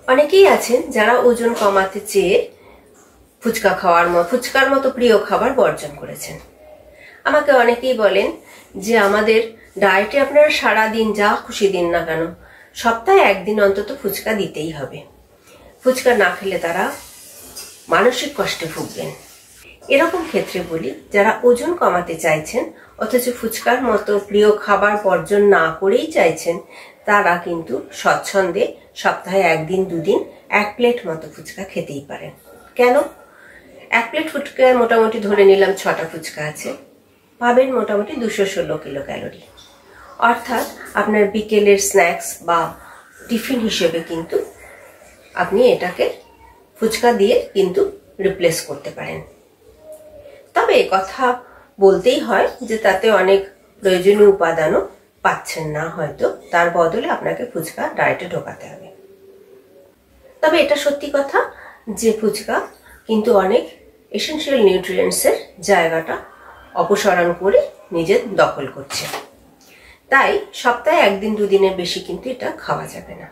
অনেকেই আছেন যারা ওজন কমাতে চেয়ে ফুচকার মতো প্রিয় খাবার বর্জন করেছেন। আমাকে অনেকেই বলেন যে আমাদের ডায়েটে আপনারা সারাদিন যা খুশি দিন না কেন, সপ্তাহে একদিন অন্তত ফুচকা দিতেই হবে। ফুচকা না খেলে তারা মানসিক কষ্টে ভুগবেন। এরকম ক্ষেত্রে বলি, যারা ওজন কমাতে চাইছেন অথচ ফুচকার মতো প্রিয় খাবার বর্জন না করেই চাইছেন, তারা কিন্তু স্বচ্ছন্দে সপ্তাহে একদিন দুদিন 1 প্লেট মতো ফুচকা খেতেই পারেন। কেন? 1 প্লেট ফুচকায় মোটামুটি ধরে নিলাম 6টা ফুচকা আছে, পাবেন মোটামুটি 216 কিলো ক্যালোরি। অর্থাৎ আপনার বিকেলের স্ন্যাক্স বা টিফিন হিসেবে কিন্তু আপনি এটাকে ফুচকা দিয়ে কিন্তু রিপ্লেস করতে পারেন। তবে কথা বলতেই হয় যে তাতে অনেক প্রয়োজনীয় উপাদানও পাচ্ছেন না, হয়তো তার বদলে আপনাকে ফুচকা ডায়েটে ঢোকাতে হবে। তবে এটা সত্যি কথা যে ফুচকা কিন্তু অনেক এসেনশিয়াল নিউট্রিয়েন্টসের জায়গাটা অপসারণ করে নিজের দখল করছে। তাই সপ্তাহে একদিন দুদিনের বেশি কিন্তু এটা খাওয়া যাবে না।